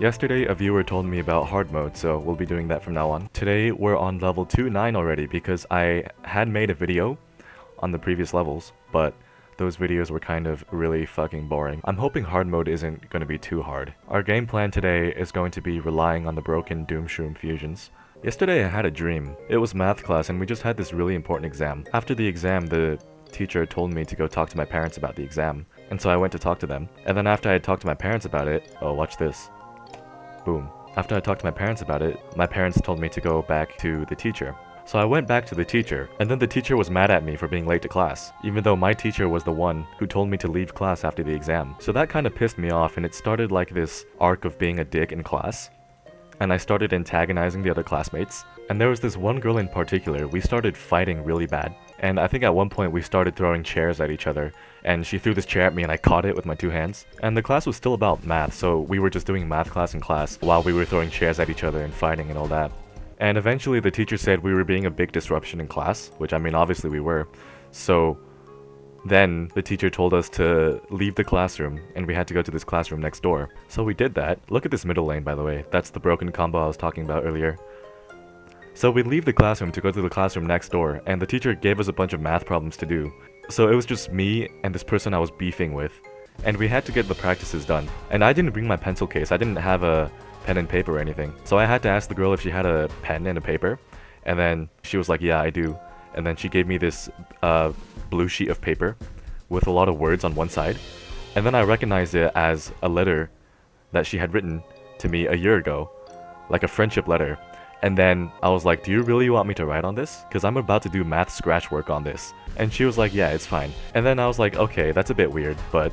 Yesterday, a viewer told me about hard mode, so we'll be doing that from now on. Today, we're on level 2-9 already because I had made a video on the previous levels, but those videos were kind of really fucking boring. I'm hoping hard mode isn't going to be too hard. Our game plan today is going to be relying on the broken Doomshroom fusions. Yesterday, I had a dream. It was math class and we just had this really important exam. After the exam, the teacher told me to go talk to my parents about the exam, and so I went to talk to them. And then after I had talked to my parents about it, oh, watch this. Boom. After I talked to my parents about it, my parents told me to go back to the teacher. So I went back to the teacher, and then the teacher was mad at me for being late to class, even though my teacher was the one who told me to leave class after the exam. So that kind of pissed me off, and it started like this arc of being a dick in class. And I started antagonizing the other classmates. And there was this one girl in particular, we started fighting really bad. And I think at one point we started throwing chairs at each other, and she threw this chair at me and I caught it with my two hands. And the class was still about math, so we were just doing math class in class while we were throwing chairs at each other and fighting and all that. And eventually the teacher said we were being a big disruption in class, which I mean obviously we were. So then the teacher told us to leave the classroom and we had to go to this classroom next door. So we did that. Look at this middle lane, by the way. That's the broken combo I was talking about earlier. So we leave the classroom to go to the classroom next door, and the teacher gave us a bunch of math problems to do. So it was just me and this person I was beefing with, and we had to get the practices done. And I didn't bring my pencil case. I didn't have a pen and paper or anything. So I had to ask the girl if she had a pen and a paper, and then she was like, yeah, I do. And then she gave me this blue sheet of paper with a lot of words on one side, and then I recognized it as a letter that she had written to me a year ago, like a friendship letter. And then I was like, do you really want me to write on this? Because I'm about to do math scratch work on this. And she was like, yeah, it's fine. And then I was like, okay, that's a bit weird, but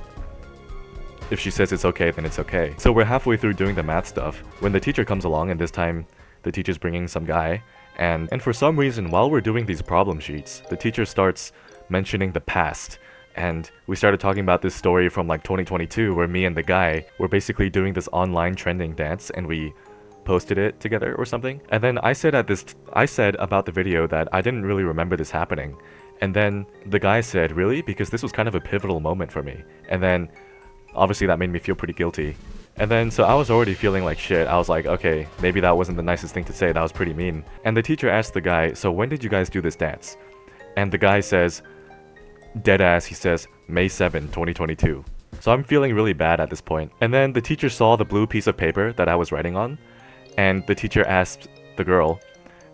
if she says it's okay, then it's okay. So we're halfway through doing the math stuff when the teacher comes along, and this time the teacher's bringing some guy. And for some reason, while we're doing these problem sheets, the teacher starts mentioning the past. And we started talking about this story from like 2022 where me and the guy were basically doing this online trending dance, and we posted it together or something. And then I said about the video that I didn't really remember this happening. And then the guy said, really? Because this was kind of a pivotal moment for me. And then obviously that made me feel pretty guilty. And then so I was already feeling like shit. I was like, okay, maybe that wasn't the nicest thing to say. That was pretty mean. And the teacher asked the guy, so when did you guys do this dance? And the guy says, deadass, he says, May 7, 2022. So I'm feeling really bad at this point. And then the teacher saw the blue piece of paper that I was writing on, and the teacher asked the girl,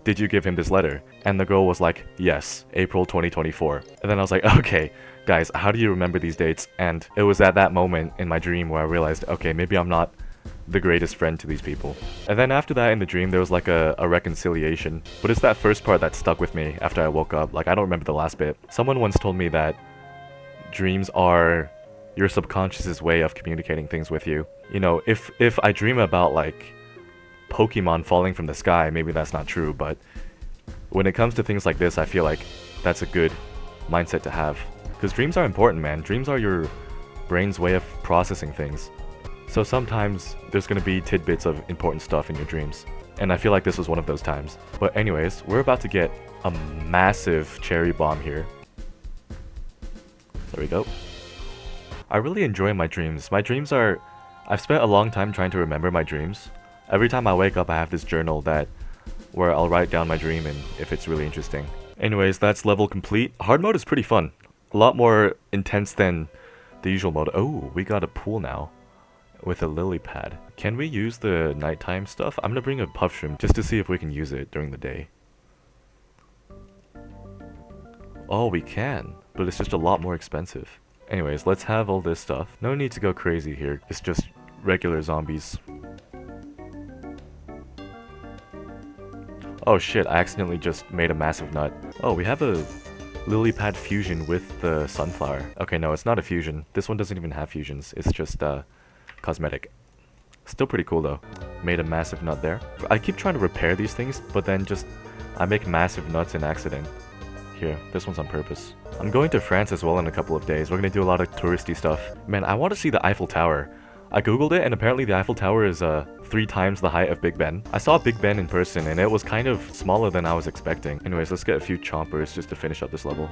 did you give him this letter? And the girl was like, yes, April 2024. And then I was like, okay, guys, how do you remember these dates? And it was at that moment in my dream where I realized, okay, maybe I'm not the greatest friend to these people. And then after that in the dream, there was like a reconciliation. But it's that first part that stuck with me after I woke up. Like, I don't remember the last bit. Someone once told me that dreams are your subconscious's way of communicating things with you. You know, if I dream about like Pokemon falling from the sky, maybe that's not true, but when it comes to things like this, I feel like that's a good mindset to have. Because dreams are important, man. Dreams are your brain's way of processing things. So sometimes there's gonna be tidbits of important stuff in your dreams. And I feel like this was one of those times. But anyways, we're about to get a massive cherry bomb here. There we go. I really enjoy my dreams. My dreams are... I've spent a long time trying to remember my dreams. Every time I wake up, I have this journal where I'll write down my dream and if it's really interesting. Anyways, that's level complete. Hard mode is pretty fun. A lot more intense than the usual mode. Oh, we got a pool now with a lily pad. Can we use the nighttime stuff? I'm gonna bring a puff shroom just to see if we can use it during the day. Oh, we can, but it's just a lot more expensive. Anyways, let's have all this stuff. No need to go crazy here. It's just regular zombies. Oh shit, I accidentally just made a massive nut. Oh, we have a lily pad fusion with the sunflower. Okay, no, it's not a fusion. This one doesn't even have fusions. It's just cosmetic. Still pretty cool though. Made a massive nut there. I keep trying to repair these things, but then I make massive nuts in accident. Here, this one's on purpose. I'm going to France as well in a couple of days. We're gonna do a lot of touristy stuff. Man, I want to see the Eiffel Tower. I googled it, and apparently the Eiffel Tower is 3 times the height of Big Ben. I saw Big Ben in person, and it was kind of smaller than I was expecting. Anyways, let's get a few chompers just to finish up this level.